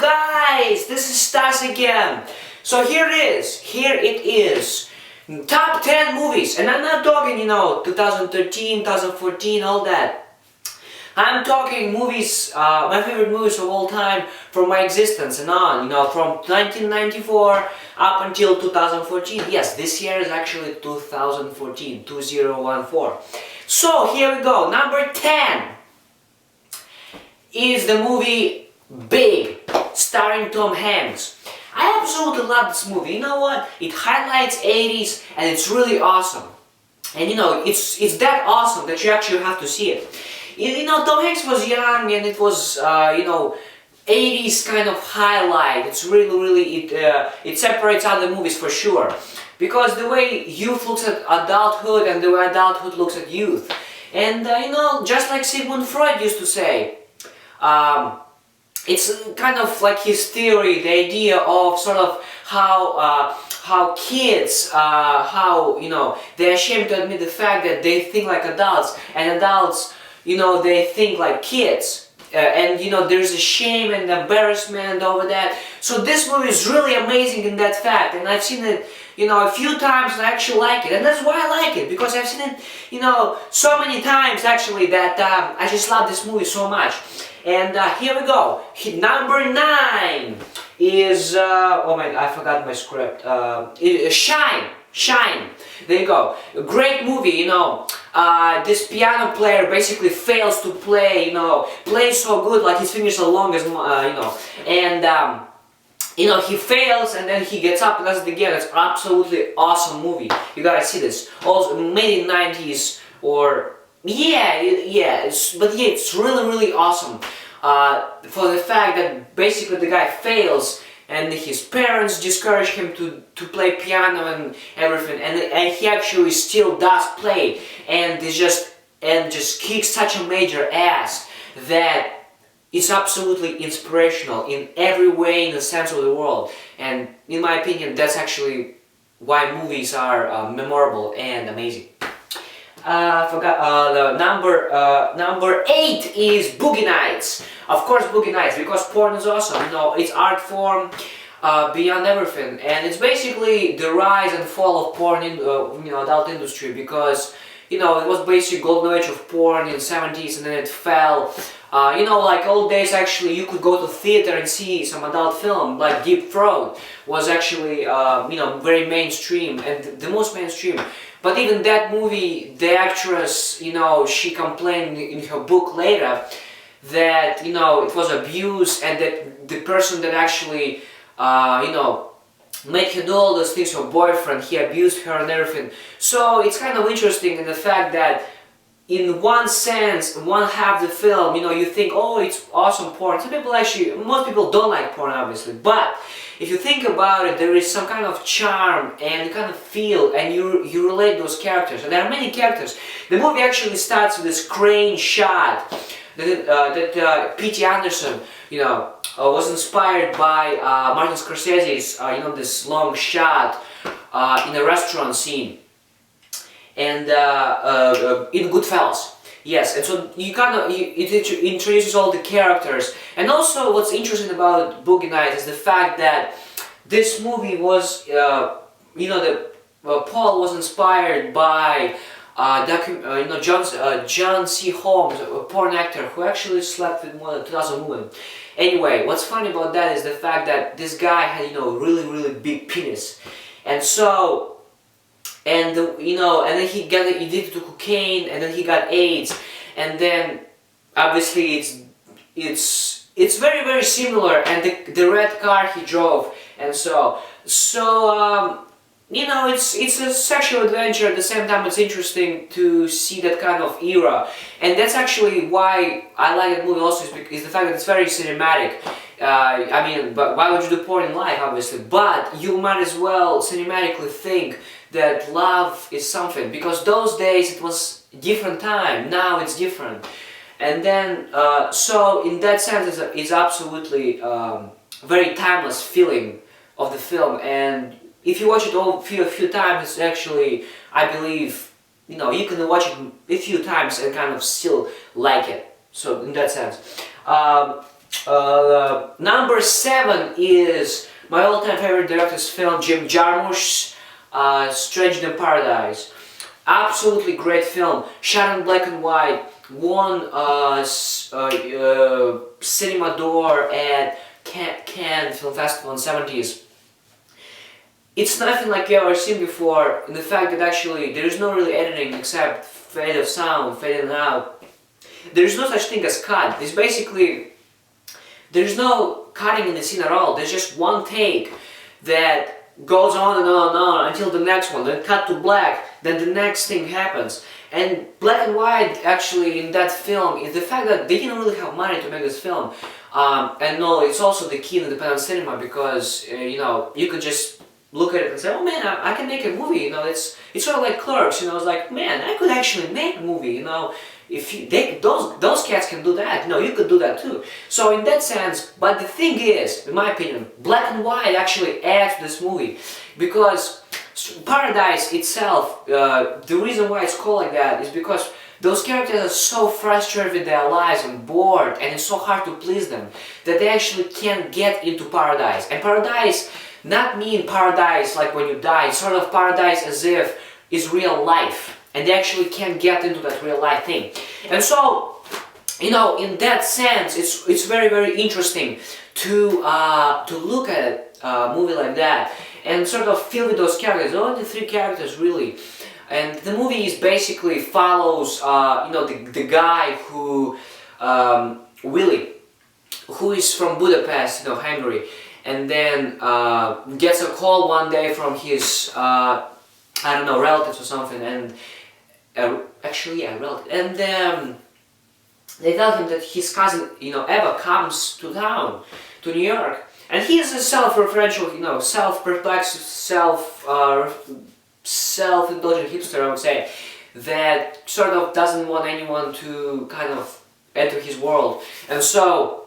guys, this is Stas again. So here it is. Top 10 movies, and I'm not talking, 2013, 2014, all that. I'm talking movies, my favorite movies of all time from my existence and on, from 1994 up until 2014. Yes, this year is actually 2014, 2014. So here we go. Number 10 is the movie Big, starring Tom Hanks. I absolutely love this movie. You know what? It highlights 80s and it's really awesome. And it's that awesome that you actually have to see it. Tom Hanks was young and it was, 80s kind of highlight. It's really, it separates other movies for sure. Because the way youth looks at adulthood and the way adulthood looks at youth. And, just like Sigmund Freud used to say, it's kind of like his theory, the idea of sort of how kids, they're ashamed to admit the fact that they think like adults, and adults, they think like kids. And there's a shame and embarrassment over that. So this movie is really amazing in that fact, and I've seen it, a few times and I actually like it, and that's why I like it, because I've seen it, so many times actually that I just love this movie so much. And here we go. Number 9 is oh man, I forgot my script. Shine. There you go. A great movie. This piano player basically fails to play. Plays so good, like his fingers are long as and he fails and then he gets up and does it again. It's absolutely awesome movie. You gotta see this. Also made in 90s or it's really awesome. For the fact that basically the guy fails and his parents discourage him to play piano and everything, and he actually still does play and just kicks such a major ass that it's absolutely inspirational in every way, in the sense of the word. And in my opinion, that's actually why movies are memorable and amazing. I forgot the number 8 is Boogie Nights. Of course, Boogie Nights, because porn is awesome. It's art form beyond everything, and it's basically the rise and fall of porn in adult industry, because it was basically golden age of porn in the 70s, and then it fell. Like old days, actually, you could go to theater and see some adult film, like Deep Throat was actually very mainstream and the most mainstream. But even that movie, the actress, she complained in her book later that, it was abuse, and that the person that actually, made her do all those things, her boyfriend, he abused her and everything. So it's kind of interesting in the fact that in one sense, one half the film, you think, oh, it's awesome porn. Some people most people don't like porn, obviously, but if you think about it, there is some kind of charm and you kind of feel, and you relate those characters. And there are many characters. The movie actually starts with this crane shot that P.T. Anderson, was inspired by Martin Scorsese's, this long shot in a restaurant scene. And in Goodfellas, yes, and so it introduces all the characters. And also, what's interesting about Boogie Nights is the fact that this movie was, Paul was inspired by John C. Holmes, a porn actor who actually slept with more than 2,000 women. Anyway, what's funny about that is the fact that this guy had, really big penis, and so. And and then he got addicted to cocaine, and then he got AIDS, and then obviously it's very similar, and the red car he drove, and it's a sexual adventure. At the same time, it's interesting to see that kind of era, and that's actually why I like that movie. Also, is the fact that it's very cinematic. But why would you do porn in life, obviously? But you might as well cinematically think that love is something, because those days it was different time, now it's different. And then, so in that sense, it's absolutely very timeless feeling of the film, and if you watch it a few times, it's actually, I believe, you can watch it a few times and kind of still like it, so in that sense. Number 7 is my all-time favorite director's film, Jim Jarmusch's Stranger in Paradise. Absolutely great film, shot in black and white, won Cinema d'Or at Cannes Film Festival in the 70s. It's nothing like you ever seen before in the fact that actually there is no really editing except fade of sound, fade in and out. There is no such thing as cut. It's basically, there's no cutting in the scene at all. There's just one take that goes on and on and on until the next one, then cut to black, then the next thing happens. And black and white actually in that film is the fact that they didn't really have money to make this film. And no, it's also the key in independent cinema because, you know, you could just look at it and say, oh man, I can make a movie, you know, it's sort of like Clerks, you know, it's like, man, I could actually make a movie, you know, if you, those cats can do that, you know, you could do that too. So in that sense, but the thing is, in my opinion, black and white actually adds to this movie, because Paradise itself, the reason why it's called like that is because those characters are so frustrated with their lives and bored, and it's so hard to please them, that they actually can't get into paradise. And paradise, not mean paradise like when you die, it's sort of paradise as if it's real life, and they actually can't get into that real life thing. And so, you know, in that sense, it's very, very interesting to look at a movie like that and sort of feel with those characters, only 3 characters really. And the movie is basically follows, you know, the guy who, Willie, who is from Budapest, you know, Hungary, and then gets a call one day from his, I don't know, relatives or something, and actually, yeah, relative, and they tell him that his cousin, you know, Eva, comes to town, to New York, and he is a self-referential, you know, self-perplexed, self-indulgent hipster, I would say, that sort of doesn't want anyone to kind of enter his world. And so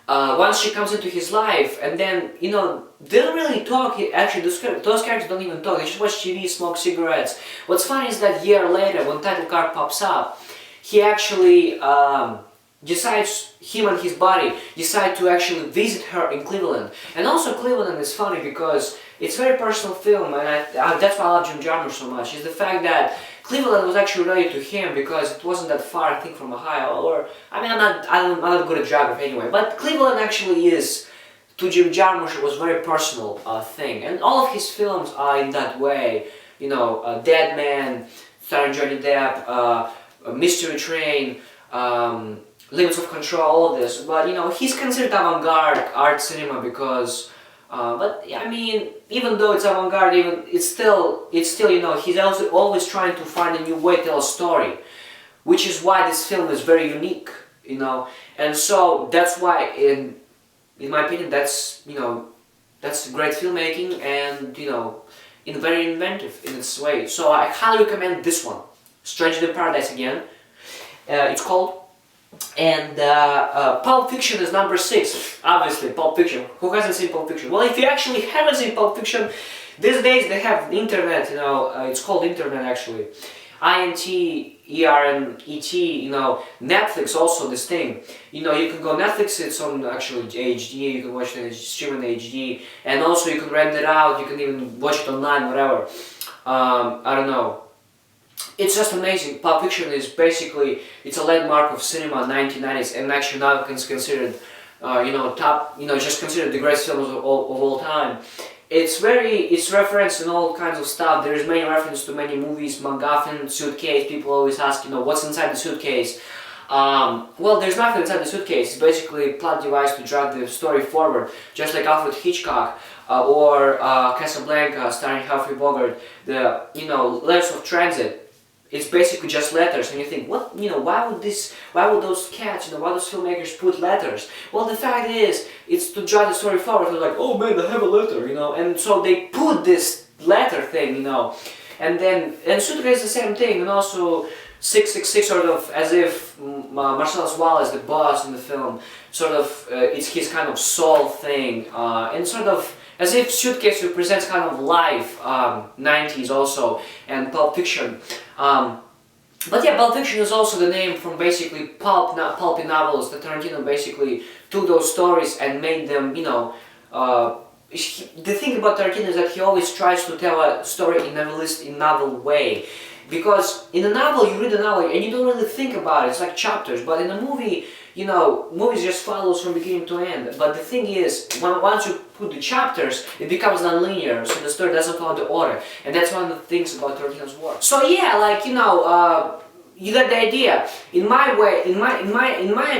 once she comes into his life, and then, you know, they don't really talk. Actually, those characters don't even talk. They just watch TV, smoke cigarettes. What's funny is that a year later, when the title card pops up, he actually decides, him and his buddy decide to actually visit her in Cleveland. And also Cleveland is funny because it's a very personal film, and that's why I love Jim Jarmusch so much, is the fact that Cleveland was actually related to him because it wasn't that far, I think, from Ohio, or, I mean, I'm not good at geography anyway, but Cleveland actually is, to Jim Jarmusch, it was a very personal thing. And all of his films are in that way, you know, Dead Man, starring Johnny Depp, Mystery Train, Limits of Control, all of this. But, you know, he's considered avant-garde art cinema because, but I mean, even though it's avant-garde, it's still, you know, he's also always trying to find a new way to tell a story, which is why this film is very unique, you know. And so that's why, in my opinion, that's, you know, that's great filmmaking and, you know, very inventive in its way. So I highly recommend this one, Stranger in Paradise again. It's called. And Pulp Fiction is number 6, obviously, Pulp Fiction. Who hasn't seen Pulp Fiction? Well, if you actually haven't seen Pulp Fiction, these days they have the internet, you know, it's called internet actually. INTERNET, you know, Netflix also this thing. You know, you can go Netflix, it's on actually HD, you can watch it stream in HD, and also you can rent it out, you can even watch it online, whatever. I don't know. It's just amazing. Pulp Fiction is basically, it's a landmark of cinema in the 1990s, and actually now it's considered, you know, top, you know, just considered the greatest films of all time. It's referenced in all kinds of stuff. There is many references to many movies, MacGuffin, suitcase. People always ask, you know, what's inside the suitcase? Well, there's nothing inside the suitcase. It's basically a plot device to drag the story forward, just like Alfred Hitchcock or Casablanca, starring Humphrey Bogart. The, you know, Letters of Transit. It's basically just letters, and you think, what, you know, why would those cats, you know, why those filmmakers put letters? Well, the fact is, it's to drive the story forward. They're like, oh man, I have a letter, you know, and so they put this letter thing, you know, and then, and Suitcase is the same thing, and also 666, sort of, as if Marcellus Wallace, the boss in the film, sort of, it's his kind of soul thing, and sort of, as if Suitcase represents kind of life, 90s also, and Pulp Fiction. But yeah, Pulp Fiction is also the name from basically pulpy novels that Tarantino basically took those stories and made them, the thing about Tarantino is that he always tries to tell a story in novel way. Because in a novel, you read a novel and you don't really think about it, it's like chapters, but in a movie, movies just follows from beginning to end. But the thing is, once you put the chapters, it becomes non-linear, so the story doesn't follow the order. And that's one of the things about Tarantino's work. So yeah, like, you got the idea. In my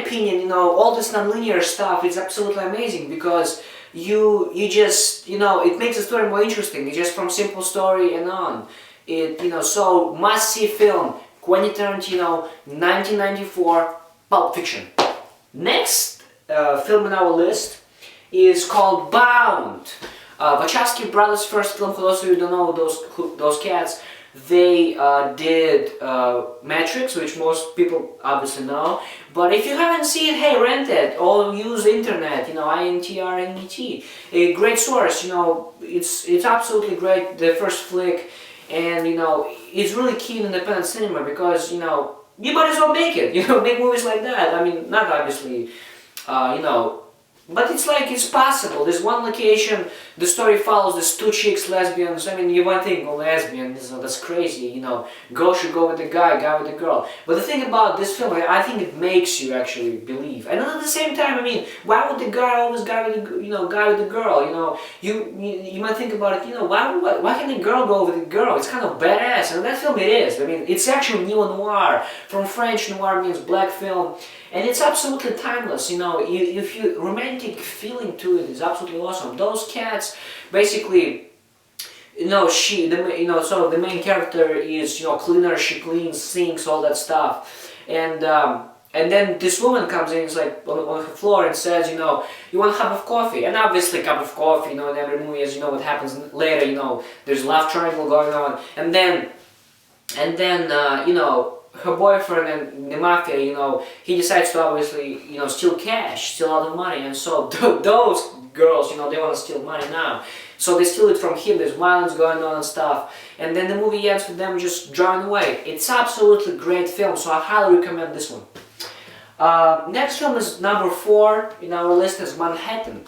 opinion, all this non-linear stuff is absolutely amazing because you just, it makes the story more interesting. It's just from simple story and on. So must-see film, Quentin Tarantino, 1994, Pulp Fiction. Next film on our list is called Bound. Wachowski brothers' first film. For those of you who don't know those cats, they did Matrix, which most people obviously know. But if you haven't seen it, hey, rent it or use the internet. INTRNET, a great source. It's absolutely great. The first flick, and it's really key in independent cinema because you might as well make it. Make movies like that. I mean, not obviously, but it's possible. There's one location, the story follows these two chicks, lesbians. I mean, you might think, well, lesbian, that's crazy, girl should go with the guy with the girl. But the thing about this film, I think it makes you actually believe. And at the same time, I mean, why would the guy always guy with the girl? You might think about it, why can the girl go with the girl? It's kind of badass, and that film it is. I mean, it's actually neo-noir. From French, noir means black film. And it's absolutely timeless, if you romantic feeling to it is absolutely awesome. Those cats, basically, so the main character is, cleaner, she cleans, sinks, all that stuff. And then this woman comes in, it's like on her floor and says, you want a cup of coffee? And obviously a cup of coffee, in every movie, as you know what happens later, there's love triangle going on. And then, her boyfriend and the mafia, he decides to obviously, steal cash, steal a lot of money, and so those girls, they want to steal money now. So they steal it from him, there's violence going on and stuff, and then the movie ends with them just driving away. It's absolutely great film, so I highly recommend this one. Next film is number 4 in our list is Manhattan.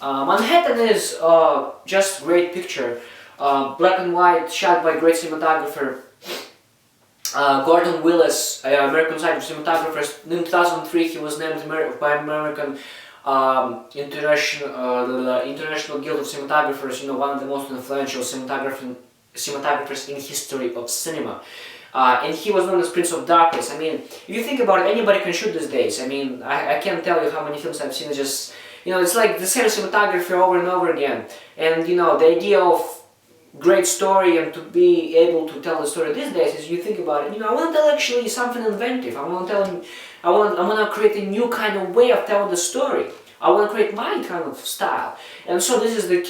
Manhattan is just great picture, black and white, shot by great cinematographer. Gordon Willis, American Society of Cinematographers. In 2003, he was named by American International Guild of Cinematographers. One of the most influential cinematographers in history of cinema. And he was known as Prince of Darkness. I mean, if you think about it, anybody can shoot these days. I mean, I can't tell you how many films I've seen. It's just, it's like the same cinematography over and over again. And the idea of great story and to be able to tell the story these days is, you think about it, I want to tell actually something inventive. I want to create a new kind of way of telling the story. I want to create my kind of style. And so this is a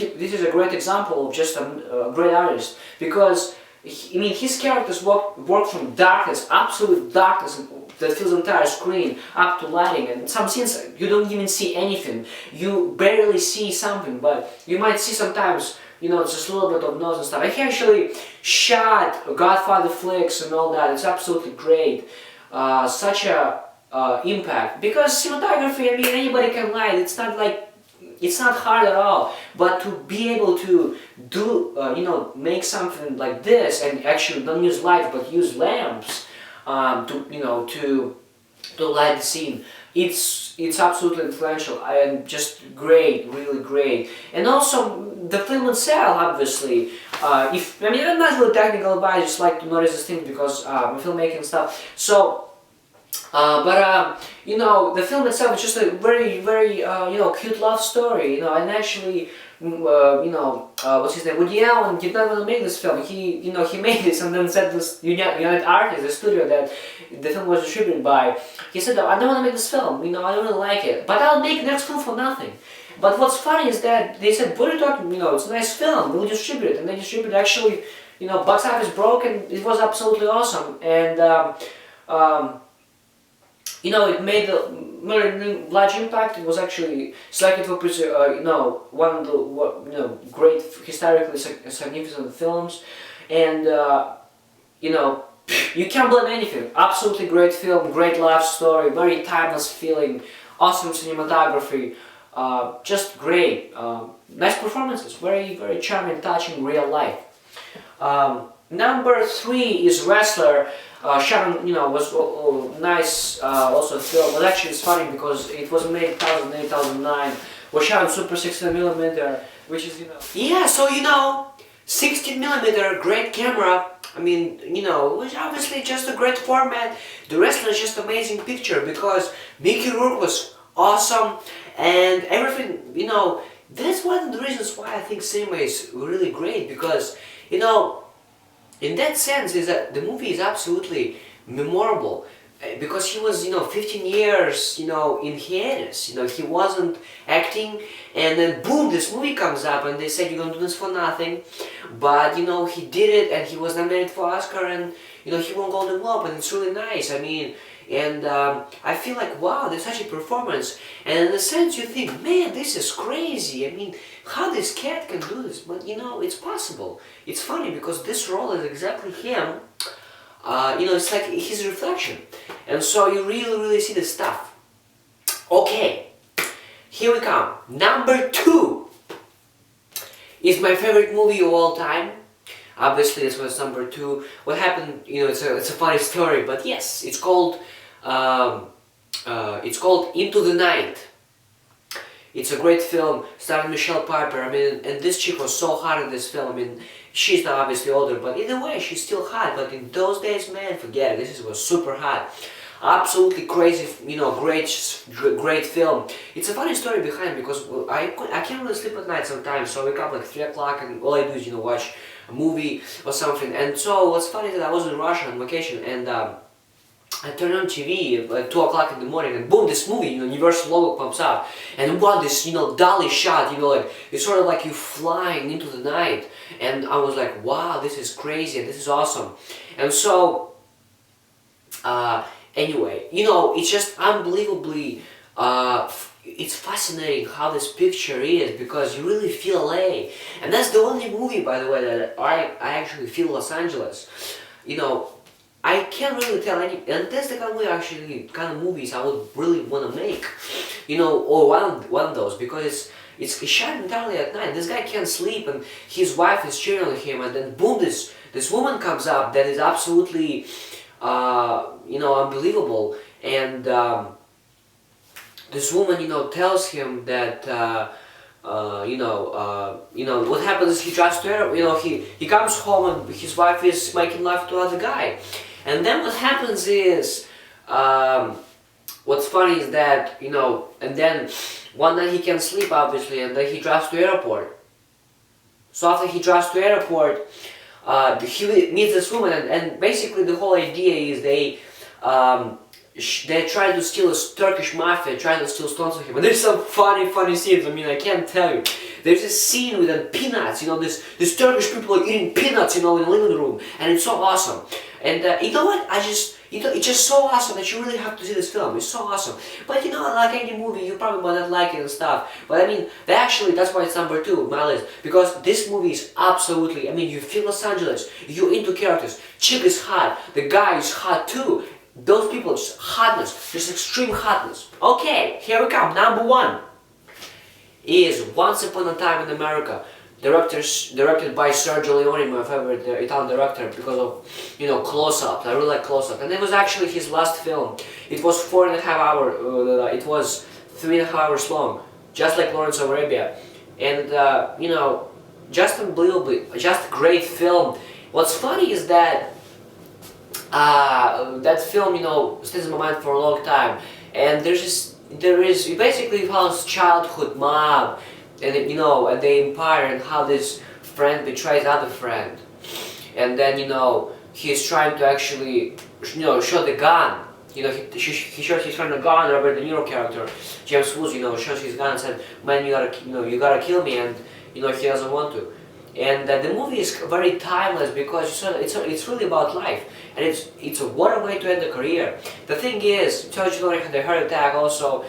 great example of just a great artist, because his characters work from darkness, absolute darkness that fills the entire screen, up to lighting, and some scenes you don't even see anything. You barely see something, but you might see sometimes just a little bit of nose and stuff. He actually shot Godfather flicks and all that. It's absolutely great. Such a impact. Because cinematography, I mean, anybody can light. It's not hard at all. But to be able to do, make something like this and actually don't use light but use lamps to light the scene. It's absolutely influential and just great, really great. And also the film itself, obviously. I'm not really technical about it. I just like to notice this thing because I'm filmmaking stuff. So, the film itself is just a very, very cute love story. And actually, what's his name? Woody Allen did not want to make this film. He made this and then said this United Artists, the studio that the film was distributed by. He said, I don't want to make this film. I don't really like it, but I'll make next film for nothing. But what's funny is that they said, what are you talking? It's a nice film. We'll distribute it, and they distributed. Actually, box office broke, and it was absolutely awesome. And it made a large impact. It was actually selected for one of the great historically significant films, and You can't blame anything. Absolutely great film, great life story, very timeless feeling, awesome cinematography, just great. Nice performances, very charming, touching, real life. Number 3 is Wrestler. Sharon, was nice also film, but actually it's funny because it was made 2008, 2009. Was shot on Super 16mm, which is, Yeah, so 16mm, great camera. I mean, it was obviously just a great format. The Wrestler is just amazing picture because Mickey Rourke was awesome and everything, that's one of the reasons why I think cinema is really great because, in that sense is that the movie is absolutely memorable because he was 15 years in hiatus, he wasn't acting, and then boom, this movie comes up and they said you're gonna do this for nothing, but he did it and he was nominated for Oscar and he won Golden Globe, and it's really nice. I mean, and I feel like, wow, there's such a performance, and in a sense you think, man, this is crazy. I mean, how this cat can do this, but it's possible. It's funny because this role is exactly him. It's like his reflection, and so you really see the stuff. Okay, here we come. Number 2 is my favorite movie of all time. Obviously, this was number 2. What happened? It's a funny story, but yes, it's called Into the Night. It's a great film starring Michelle Pfeiffer. I mean, and this chick was so hot in this film. I mean, she's now obviously older, but either way, she's still hot. But in those days, man, forget it. This was super hot. Absolutely crazy, great film. It's a funny story behind because I can't really sleep at night sometimes, so I wake up like 3 o'clock and all I do is watch a movie or something. And so what's funny is that I was in Russia on vacation and I turn on TV at like 2 o'clock in the morning and boom, this movie, Universal logo comes up, and what this, dolly shot, like, it's sort of like you flying into the night, and I was like, wow, this is crazy and this is awesome. And so, anyway, it's just unbelievably, it's fascinating how this picture is because you really feel LA, and that's the only movie, by the way, that I actually feel Los Angeles. I can't really tell any, and that's the kind of movies I would really want to make, or one of those, because it's shot entirely at night. This guy can't sleep, and his wife is cheering on him, and then boom, this woman comes up that is absolutely, unbelievable, and this woman, tells him that. What happens is he tries to, he comes home and his wife is making love to other guy. And then what happens is, what's funny is that, and then one night he can't sleep obviously, and then he drives to airport. So after he drives to airport, he meets this woman, and basically the whole idea is they try to steal a Turkish mafia, try to steal stones from him. And there's some funny scenes, I mean, I can't tell you. There's a scene with peanuts, this Turkish people are eating peanuts, in the living room, and it's so awesome. And you know what, it's just so awesome that you really have to see this film. It's so awesome. But like any movie, you probably might not like it and stuff. But I mean, that's why it's number 2 on my list. Because this movie is absolutely, I mean, you feel Los Angeles, you're into characters, chick is hot, the guy is hot too. Those people, just hotness, just extreme hotness. Okay, here we come. Number 1 is Once Upon a Time in America. Directed by Sergio Leone, my favorite Italian director, because of close-ups. I really like close-ups, and it was actually his last film. It was 4.5 hours. It was 3.5 hours long, just like Lawrence of Arabia, and just unbelievably, just a great film. What's funny is that that film, stays in my mind for a long time, and it basically follows childhood mob. And and the empire, and how this friend betrays other friend, and then he's trying to actually show the gun. He shows his friend a gun. Robert De Niro character, James Woods, shows his gun and said, "Man, you gotta kill me," and he doesn't want to. And the movie is very timeless because it's really about life, and it's what a way to end a career. The thing is, Sergio Leone had a heart attack also.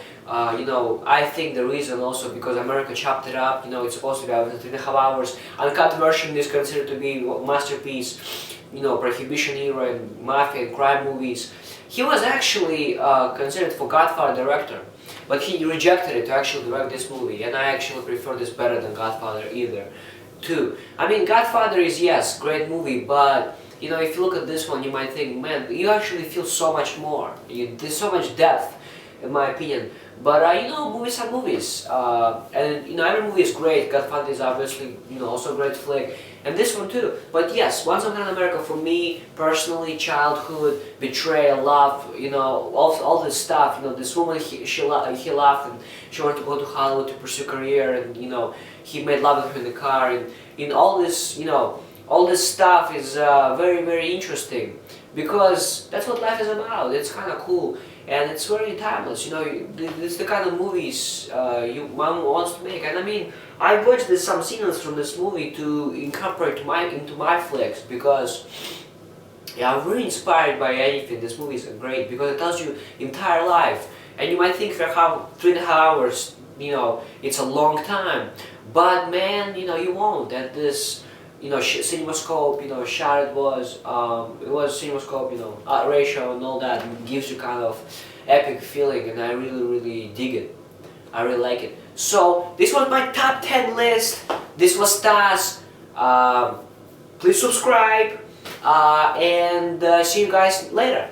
You know, I think the reason also because America chopped it up. You know, it's supposed to be about 3.5 hours. Uncut version is considered to be a masterpiece. You know, Prohibition era and mafia and crime movies. He was actually considered for Godfather director, but he rejected it to actually direct this movie, and I actually prefer this better than Godfather either, too. I mean, Godfather is, yes, great movie, but you know, if you look at this one, you might think, man, you actually feel so much more. There's so much depth, in my opinion. But you know, movies are movies, and you know, every movie is great. Godfather is obviously, you know, also a great flick, and this one too. But yes, Once Upon a Time in America for me personally, childhood, betrayal, love, you know, all this stuff. You know, this woman he loved, and she wanted to go to Hollywood to pursue career, and you know, he made love with her in the car, and in all this, you know, all this stuff is very interesting because that's what life is about. It's kind of cool. And it's very timeless, you know, it's the kind of movies mom wants to make. And I mean, I watched some scenes from this movie to incorporate into my flicks because yeah, I'm really inspired by anything. This movie is great because it tells you entire life. And you might think 3.5 hours, you know, it's a long time. But man, you know, you won't. At this, you know, CinemaScope, you know, shot it was CinemaScope, you know, ratio and all that, and gives you kind of epic feeling, and I really dig it. I really like it. So this was my top 10 list. This was Stas. Please subscribe, and see you guys later.